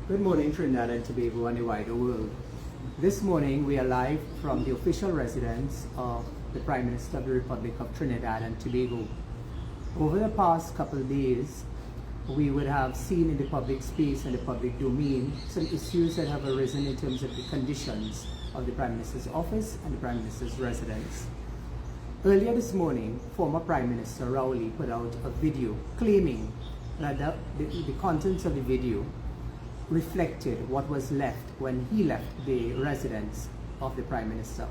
Good morning, Trinidad and Tobago and the wider world. This morning we are live from the official residence of the Prime Minister of the Republic of Trinidad and Tobago. Over the past couple of days, we would have seen in the public space and the public domain some issues that have arisen in terms of the conditions of the Prime Minister's office and the Prime Minister's residence. Earlier this morning, former Prime Minister Rowley put out a video claiming that the contents of the video reflected what was left when he left the residence of the Prime Minister.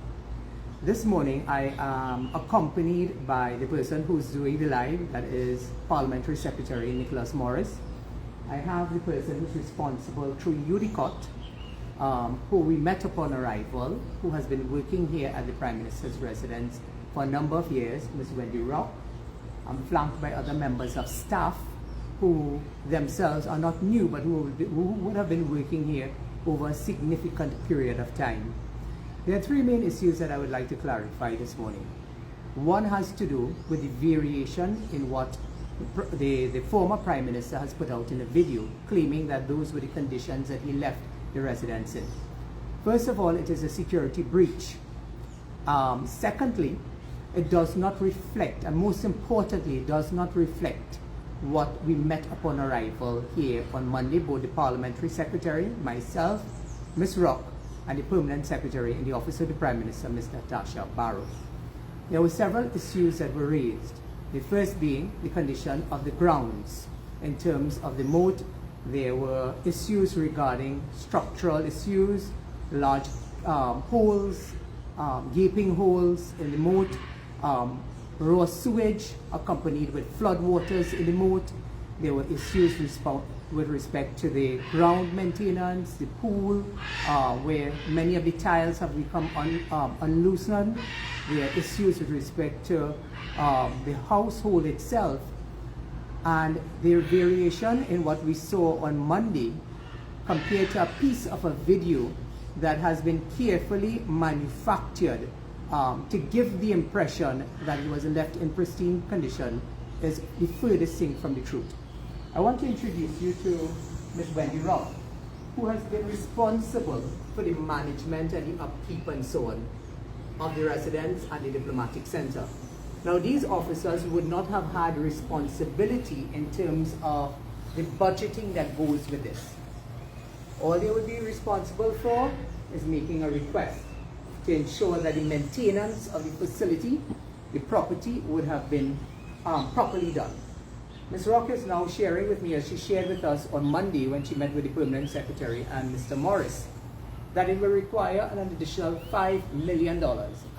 This morning I am accompanied by the person who's doing the live, that is Parliamentary Secretary Nicholas Morris. I have the person who's responsible through UDICOT, who we met upon arrival, who has been working here at the Prime Minister's residence for a number of years, Ms. Wendy Rock. I'm flanked by other members of staff who themselves are not new, but who would have been working here over a significant period of time. There are three main issues that I would like to clarify this morning. One has to do with the variation in what the former Prime Minister has put out in a video, claiming that those were the conditions that he left the residence in. First of all, it is a security breach. Secondly, it does not reflect, and most importantly, it does not reflect what we met upon arrival here on Monday, both the Parliamentary Secretary, myself, Ms. Rock, and the Permanent Secretary in the Office of the Prime Minister, Ms. Natasha Barrow. There were several issues that were raised. The first being the condition of the grounds. In terms of the moat, there were issues regarding structural issues, large holes, gaping holes in the moat, raw sewage accompanied with floodwaters in the moat. There were issues with respect to the ground maintenance, the pool, where many of the tiles have become unloosened. There are issues with respect to the household itself, and their variation in what we saw on Monday compared to a piece of a video that has been carefully manufactured to give the impression that he was left in pristine condition is the furthest thing from the truth. I want to introduce you to Ms. Wendy Rock, who has been responsible for the management and the upkeep and so on of the residence and the diplomatic center. Now, these officers would not have had responsibility in terms of the budgeting that goes with this. All they would be responsible for is making a request to ensure that the maintenance of the facility, the property, would have been properly done. Ms. Rock is now sharing with me, as she shared with us on Monday when she met with the Permanent Secretary and Mr. Morris, that it will require an additional $5 million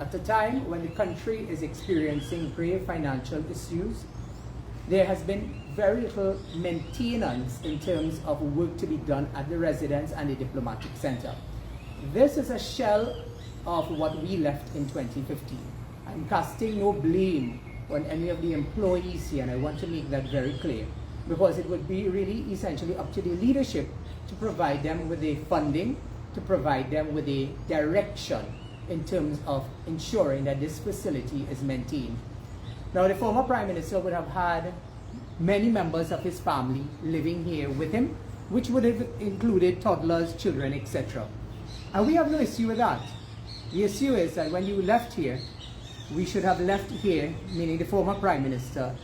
at a time when the country is experiencing grave financial issues. There has been very little maintenance in terms of work to be done at the residence and the diplomatic center. This is a shell of what we left in 2015. I'm casting no blame on any of the employees here, and I want to make that very clear, because it would be really essentially up to the leadership to provide them with the funding, to provide them with a direction in terms of ensuring that this facility is maintained. Now, the former Prime Minister would have had many members of his family living here with him, which would have included toddlers, children, etc. And we have no issue with that. The issue is that when you left here, we should have left here, meaning the former Prime Minister,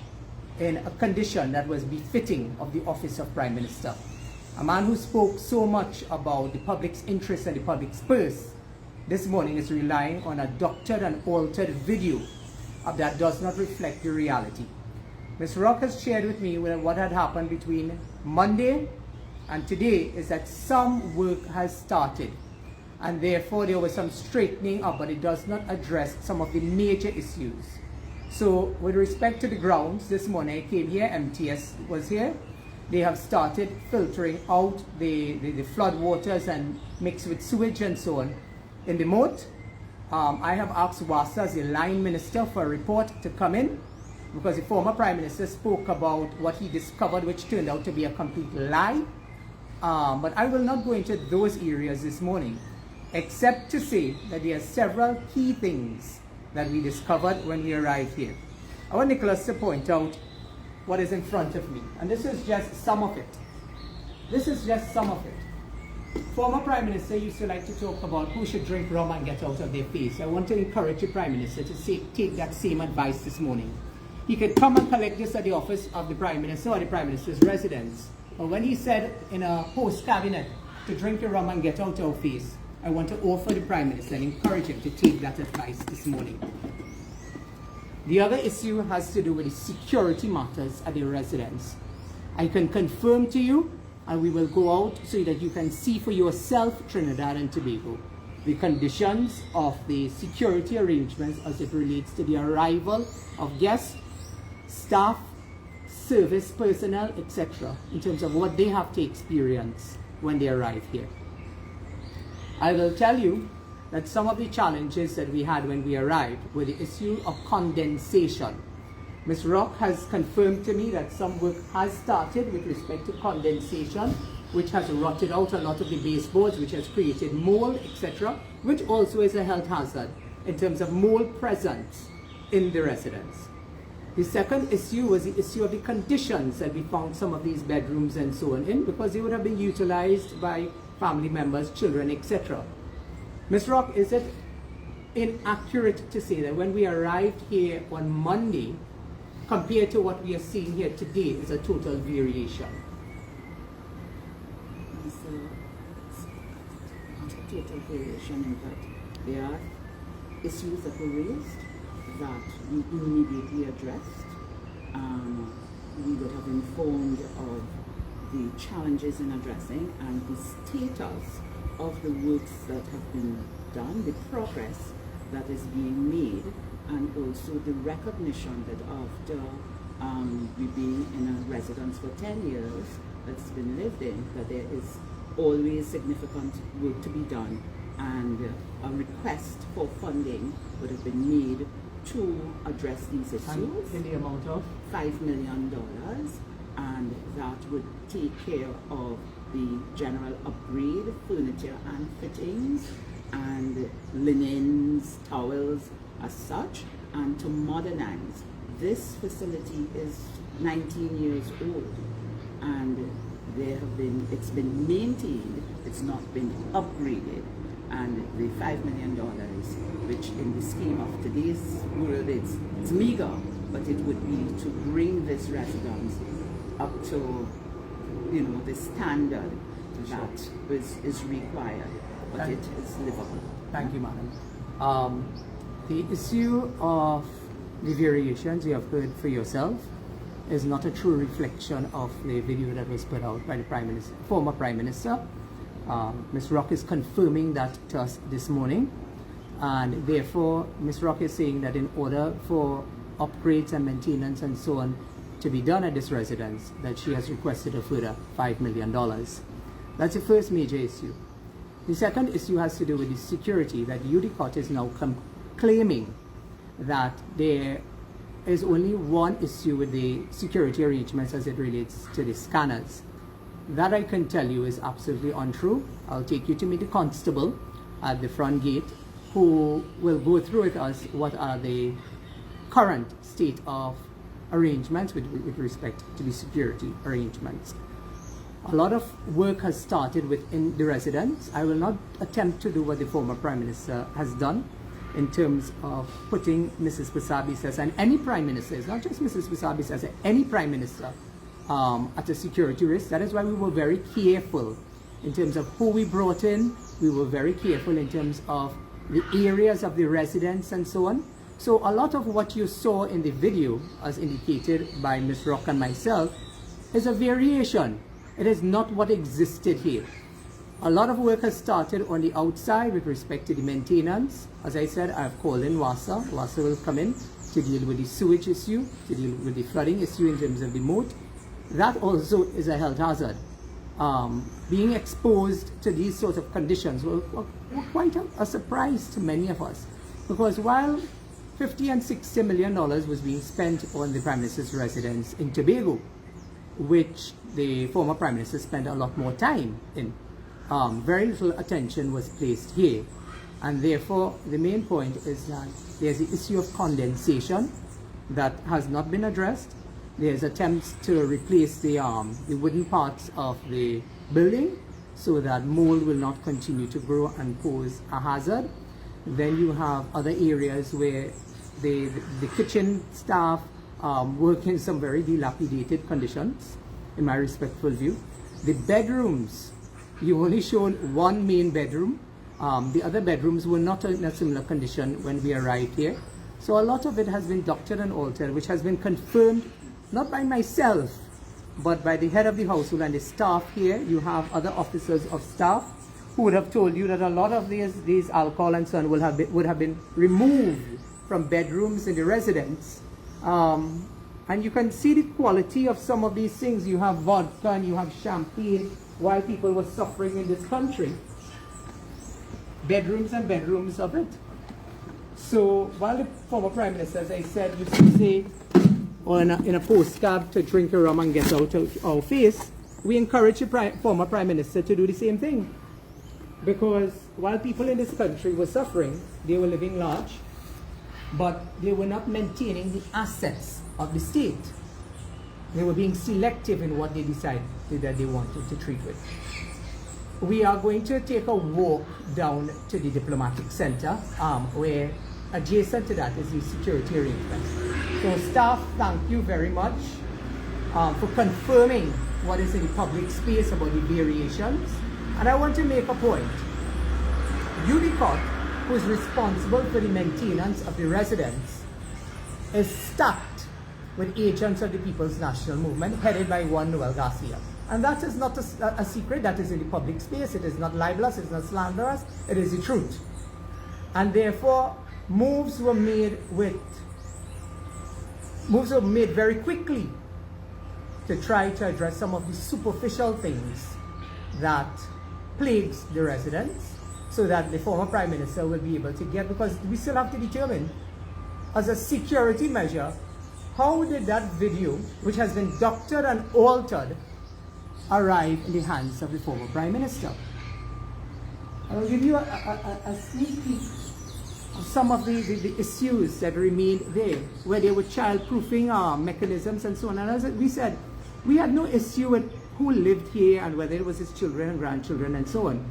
in a condition that was befitting of the office of Prime Minister. A man who spoke so much about the public's interest and the public's purse, this morning is relying on a doctored and altered video that does not reflect the reality. Ms. Rock has shared with me what had happened between Monday and today is that some work has started, and therefore there was some straightening up, but it does not address some of the major issues. So with respect to the grounds, this morning I came here, MTS was here. They have started filtering out the flood waters and mixed with sewage and so on in the moat. I have asked WASA, as the line minister, for a report to come in, because the former Prime Minister spoke about what he discovered, which turned out to be a complete lie. But I will not go into those areas this morning, except to say that there are several key things that we discovered when we arrived here. I want Nicholas to point out what is in front of me, and this is just some of it. This is just some of it. Former Prime Minister used to like to talk about who should drink rum and get out of their face. I want to encourage the Prime Minister to take that same advice this morning. He could come and collect this at the office of the Prime Minister or the Prime Minister's residence. But when he said in a post-cabinet to drink your rum and get out of face, I want to offer the Prime Minister and encourage him to take that advice this morning. The other issue has to do with the security matters at the residence. I can confirm to you, and we will go out so that you can see for yourself, Trinidad and Tobago, the conditions of the security arrangements as it relates to the arrival of guests, staff, service personnel, etc., in terms of what they have to experience when they arrive here. I will tell you that some of the challenges that we had when we arrived were the issue of condensation. Ms. Rock has confirmed to me that some work has started with respect to condensation, which has rotted out a lot of the baseboards, which has created mold, etc., which also is a health hazard in terms of mold presence in the residence. The second issue was the issue of the conditions that we found some of these bedrooms and so on in, because they would have been utilized by family members, children, etc. Ms. Rock, is it inaccurate to say that when we arrived here on Monday, compared to what we are seeing here today, is a total variation? It's not a total variation, in fact. There are issues that were raised that we immediately addressed. We would have informed of the challenges in addressing and the status of the works that have been done, the progress that is being made, and also the recognition that after we being in a residence for 10 years that's been lived in, that there is always significant work to be done, and a request for funding would have been made to address these issues. In the amount of $5 million, and that would take care of the general upgrade, furniture and fittings, and linens, towels as such, and to modernize. This facility is 19 years old, and it's been maintained, it's not been upgraded, and the $5 million, which in the scheme of today's world it's meager, but it would be to bring this residence up to the standard that is required, but it is livable. Thank you, madam. The issue of the variations you have heard for yourself is not a true reflection of the video that was put out by the former Prime Minister. Ms. Rock is confirming that to us this morning, and therefore Ms. Rock is saying that in order for upgrades and maintenance and so on to be done at this residence, that she has requested a further $5 million. That's the first major issue. The second issue has to do with the security, that UDCOT is now claiming that there is only one issue with the security arrangements as it relates to the scanners. That I can tell you is absolutely untrue. I'll take you to meet the constable at the front gate, who will go through with us what are the current state of arrangements with respect to the security arrangements. A lot of work has started within the residence. I will not attempt to do what the former Prime Minister has done in terms of putting Mrs. Pasabis and any Prime Minister, it's not just Mrs. Pasabis, any Prime Minister at a security risk. That is why we were very careful in terms of who we brought in. We were very careful in terms of the areas of the residence and so on. So a lot of what you saw in the video, as indicated by Ms. Rock and myself, is a variation. It is not what existed here. A lot of work has started on the outside with respect to the maintenance. As I said, I've called in WASA. WASA will come in to deal with the sewage issue, to deal with the flooding issue in terms of the moat. That also is a health hazard. Being exposed to these sorts of conditions were quite a surprise to many of us, because while $50 and $60 million was being spent on the Prime Minister's residence in Tobago, which the former Prime Minister spent a lot more time in, very little attention was placed here. And therefore, the main point is that there's the issue of condensation that has not been addressed. There's attempts to replace the wooden parts of the building, so that mold will not continue to grow and pose a hazard. Then you have other areas where the kitchen staff work in some very dilapidated conditions, in my respectful view. The bedrooms, you only shown one main bedroom. The other bedrooms were not in a similar condition when we arrived here. So a lot of it has been doctored and altered, which has been confirmed not by myself, but by the head of the household and the staff here. You have other officers of staff who would have told you that a lot of these alcohol and so on would have been removed from bedrooms in the residence. And you can see the quality of some of these things. You have vodka and you have champagne while people were suffering in this country. Bedrooms and bedrooms of it. So while the former Prime Minister, as I said, used to say in a postcard to drink a rum and get out of our face, we encourage the former Prime Minister to do the same thing. Because while people in this country were suffering, they were living large, but they were not maintaining the assets of the state. They were being selective in what they decided that they wanted to treat with. We are going to take a walk down to the diplomatic center, where adjacent to that is the security arrangements. So staff, thank you very much for confirming what is in the public space about the variations. And I want to make a point. UDCOT, who is responsible for the maintenance of the residence, is stacked with agents of the People's National Movement, headed by one Noel Garcia. And that is not a secret, that is in the public space. It is not libelous, it is not slanderous, it is the truth. And therefore, moves were made very quickly to try to address some of the superficial things that plagues the residents, so that the former Prime Minister will be able to get, because we still have to determine, as a security measure, how did that video, which has been doctored and altered, arrive in the hands of the former Prime Minister. I will give you a sneak peek of some of the issues that remained there, where there were child-proofing mechanisms and so on. And as we said, we had no issue with who lived here and whether it was his children and grandchildren and so on.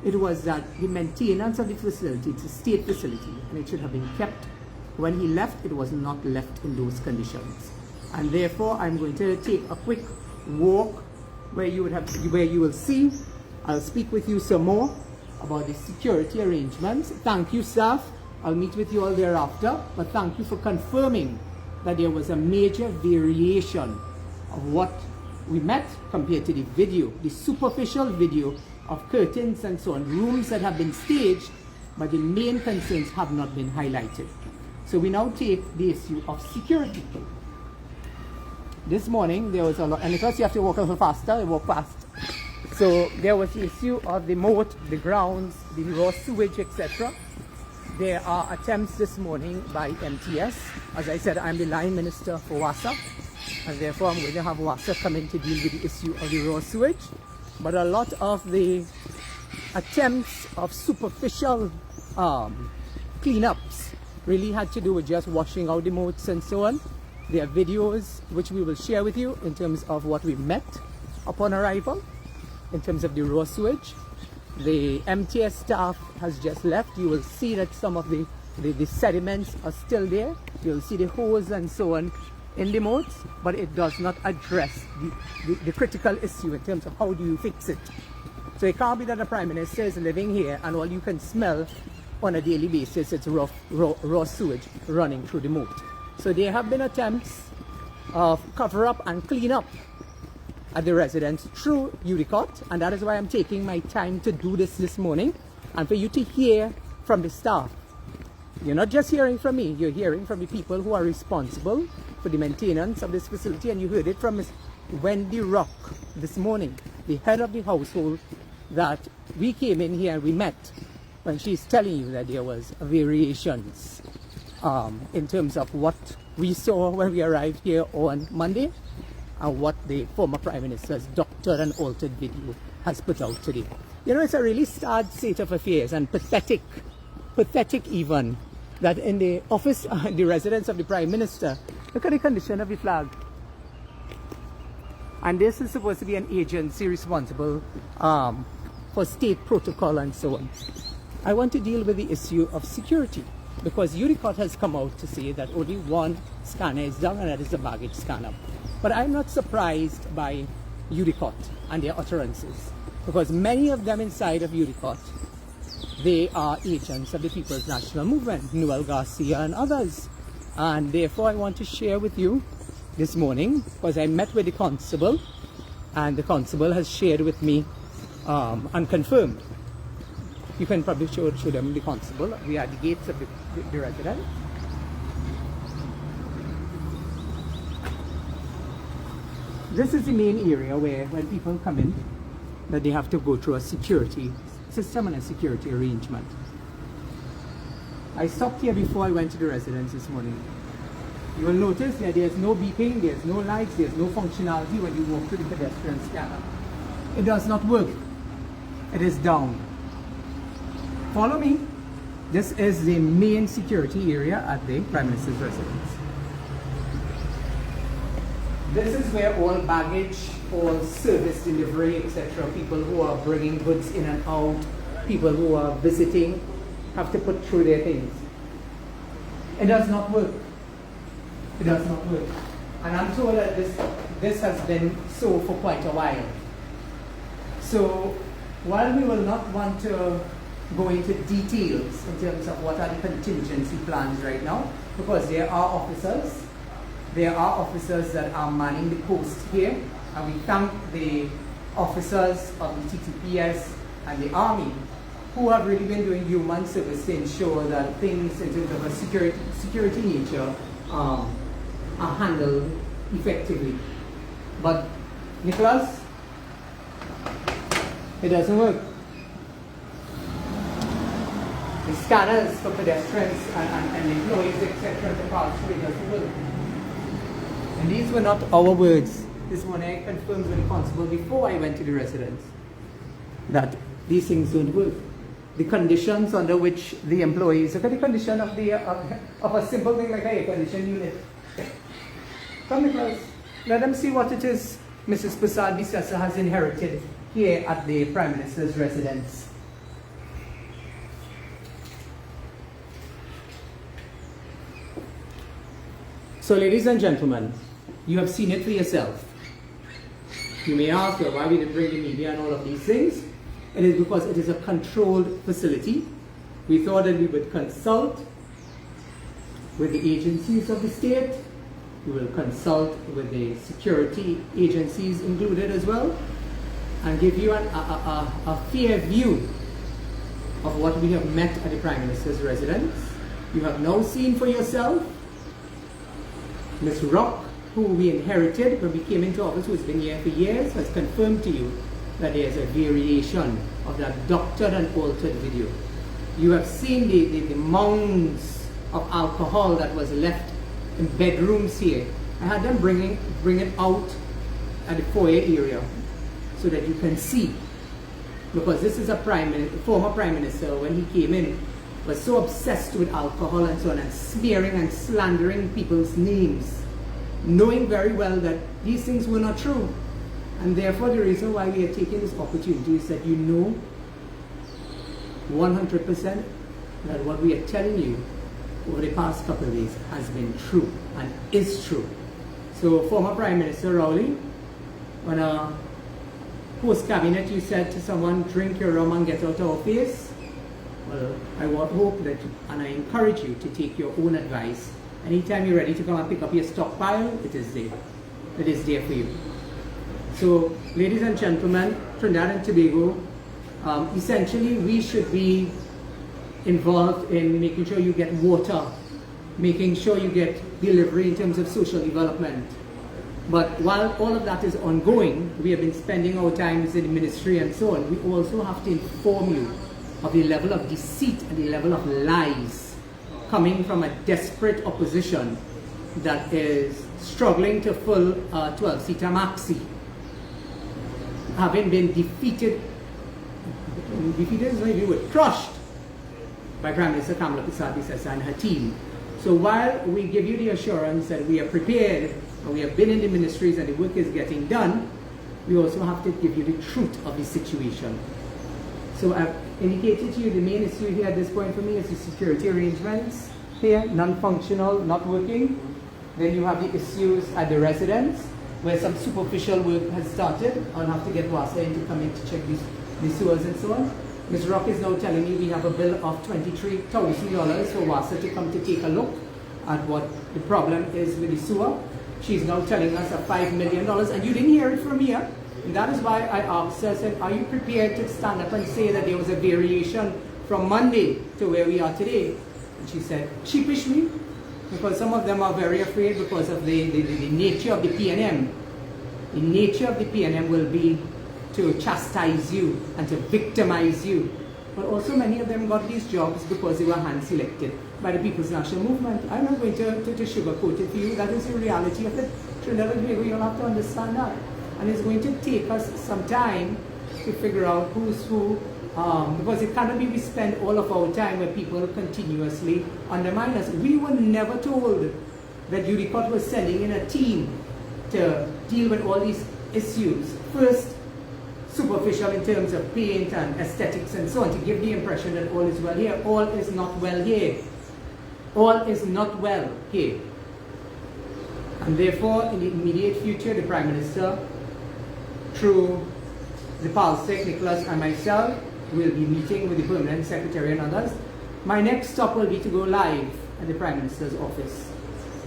It was that the maintenance of the facility, it's a state facility, and it should have been kept. When he left, it was not left in those conditions. And therefore, I'm going to take a quick walk where you will see, I'll speak with you some more about the security arrangements. Thank you, staff. I'll meet with you all thereafter, but thank you for confirming that there was a major variation of what we met compared to the video, the superficial video of curtains and so on, rooms that have been staged, but the main concerns have not been highlighted. So we now take the issue of security. This morning there was a lot, and because you have to walk a little faster, I walk fast. So there was the issue of the moat, the grounds, the raw sewage, etc. There are attempts this morning by MTS. As I said, I'm the line minister for WASA, and therefore I'm going to have WASA come in to deal with the issue of the raw sewage. But a lot of the attempts of superficial cleanups really had to do with just washing out the moats and so on. There are videos which we will share with you in terms of what we met upon arrival, in terms of the raw sewage. The MTS staff has just left. You will see that some of the sediments are still there. You'll see the hose and so on in the moats, but it does not address the critical issue in terms of how do you fix it. So it can't be that the Prime Minister is living here and all you can smell on a daily basis it's raw sewage running through the moat. So there have been attempts of cover up and clean up at the residence through UDCOT, and that is why I'm taking my time to do this morning, and for you to hear from the staff. You're not just hearing from me, you're hearing from the people who are responsible for the maintenance of this facility, and you heard it from Ms. Wendy Rock this morning, the head of the household that we came in here and we met, when she's telling you that there was variations in terms of what we saw when we arrived here on Monday and what the former Prime Minister's doctored and altered video has put out today. You know, it's a really sad state of affairs and pathetic even, that in the office, the residence of the Prime Minister, look at the condition of the flag. And this is supposed to be an agency responsible for state protocol and so on. I want to deal with the issue of security, because Unicot has come out to say that only one scanner is down, and that is the baggage scanner. But I'm not surprised by Unicot and their utterances, because many of them inside of Unicot, they are agents of the People's National Movement, Noel Garcia and others. And therefore I want to share with you this morning, because I met with the constable, and the constable has shared with me and confirmed. You can probably show them the constable. We are at the gates of the residence. This is the main area where when people come in, that they have to go through a security system and a security arrangement. I stopped here before I went to the residence this morning. You will notice that there's no beeping, there's no lights, there's no functionality when you walk through the pedestrian scanner. It does not work. It is down. Follow me. This is the main security area at the Prime Minister's residence. This is where all baggage, all service delivery, etc., people who are bringing goods in and out, people who are visiting, have to put through their things. It does not work. It does not work. And I'm told that this has been so for quite a while. So while we will not want to go into details in terms of what are the contingency plans right now, because there are officers that are manning the post here, and we thank the officers of the TTPS and the Army who have really been doing human service to ensure that things in terms of a security nature are handled effectively. But Nicholas, it doesn't work. The scanners for pedestrians and employees, etc., to pass through, it doesn't work. And these were not our words. This one I confirmed with the constable before I went to the residence, that these things don't work. The conditions under which the employees, look at the condition of a simple thing like an air conditioned unit. Come, Nicholas. Let them see what it is Mrs. Bisessa has inherited here at the Prime Minister's residence. So, ladies and gentlemen, you have seen it for yourself. You may ask, well, why we didn't bring the media and all of these things. It is because it is a controlled facility. We thought that we would consult with the agencies of the state. We will consult with the security agencies included as well, and give you a fair view of what we have met at the Prime Minister's residence. You have now seen for yourself Ms. Rock, who we inherited when we came into office, who has been here for years, has confirmed to you that there is a variation of that doctored and altered video. You have seen the mounds of alcohol that was left in bedrooms here. I had them bring it out at the foyer area so that you can see. Because this is a former Prime Minister, when he came in, was so obsessed with alcohol and so on, and smearing and slandering people's names, knowing very well that these things were not true. And therefore the reason why we are taking this opportunity is that you know 100% that what we are telling you over the past couple of days has been true and is true. So former Prime Minister Rowley, when a post-cabinet you said to someone, drink your rum and get out of our face, well, I would hope that, and I encourage you to take your own advice. Anytime you're ready to come and pick up your stockpile, it is there. It is there for you. So, ladies and gentlemen, Trinidad and Tobago, essentially we should be involved in making sure you get water, making sure you get delivery in terms of social development. But while all of that is ongoing, we have been spending our times in the ministry and so on, we also have to inform you of the level of deceit and the level of lies coming from a desperate opposition that is struggling to fill a 12-seater maxi, having been defeated is maybe with crushed by Prime Minister Kamala Bisessa and her team. So while we give you the assurance that we are prepared and we have been in the ministries and the work is getting done, we also have to give you the truth of the situation. So I've indicated to you the main issue here at this point for me is the security arrangements here, non-functional, not working. Then you have the issues at the residence, where some superficial work has started. I'll have to get WASA in to come in to check the sewers and so on. Ms. Rock is now telling me we have a bill of $23,000 for WASA to come to take a look at what the problem is with the sewer. She's now telling us $5 million, and you didn't hear it from here. And that is why I asked her, I said, are you prepared to stand up and say that there was a variation from Monday to where we are today? And she said, sheepishly, because some of them are very afraid because of the nature of the PNM. The nature of the PNM will be to chastise you and to victimize you. But also many of them got these jobs because they were hand-selected by the People's National Movement. I'm not going to sugarcoat it for you. That is the reality of it. Trinidad and Tobago, you'll have to understand that. And it's going to take us some time to figure out who's who, because it cannot be we spend all of our time where people continuously undermine us. We were never told that UDCOT was sending in a team to deal with all these issues. First, superficial in terms of paint and aesthetics and so on, to give the impression that all is well here. All is not well here. All is not well here. And therefore, in the immediate future, the Prime Minister, through the Palsec, Nicholas and myself, will be meeting with the Permanent Secretary and others. My next stop will be to go live at the Prime Minister's office.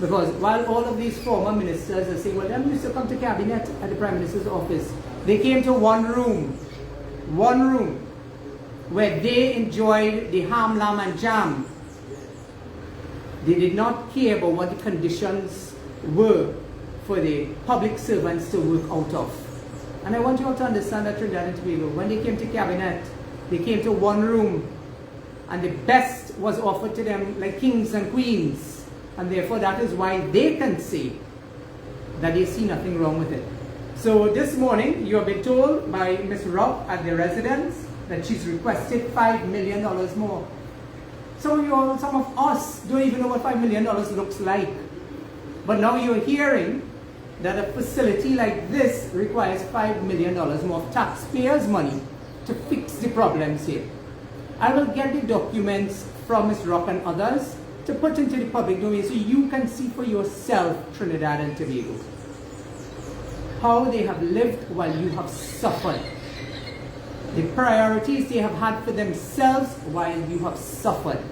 Because while all of these former ministers are saying, well, them used to come to cabinet at the Prime Minister's office, they came to one room, where they enjoyed the ham, lamb and jam. They did not care about what the conditions were for the public servants to work out of. And I want you all to understand that Trinidad and Tobago, when they came to cabinet, they came to one room, and the best was offered to them like kings and queens. And therefore that is why they can say that they see nothing wrong with it. So this morning, you have been told by Ms. Rock at the residence that she's requested $5 million more. Some of us don't even know what $5 million looks like. But now you're hearing that a facility like this requires $5 million more of taxpayers' money to fix the problems here. I will get the documents from Ms. Rock and others to put into the public domain so you can see for yourself, Trinidad and Tobago, how they have lived while you have suffered. The priorities they have had for themselves while you have suffered.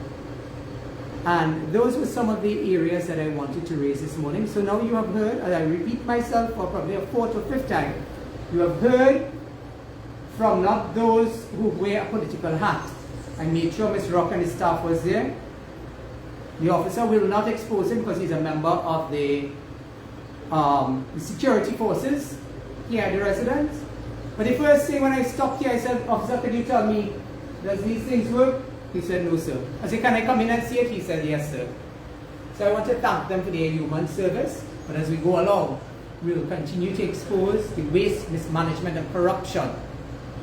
And those were some of the areas that I wanted to raise this morning. So now you have heard, and I repeat myself for probably a fourth or fifth time, you have heard from not those who wear a political hat. I made sure Ms. Rock and his staff was there. The officer will not expose him because he's a member of the security forces here at the residence. But the first thing when I stopped here, I said, officer, could you tell me, does these things work? He said, no, sir. I said, can I come in and see it? He said, yes, sir. So I want to thank them for their human service. But as we go along, we will continue to expose the waste, mismanagement and corruption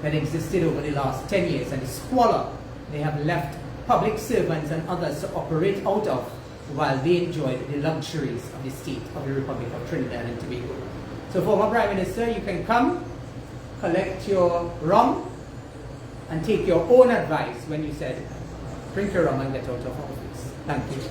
that existed over the last 10 years and the squalor they have left public servants and others to operate out of while they enjoyed the luxuries of the state of the Republic of Trinidad and Tobago. So former Prime Minister, you can come, collect your rum, and take your own advice when you said, drink your rum and get out of office. Thank you.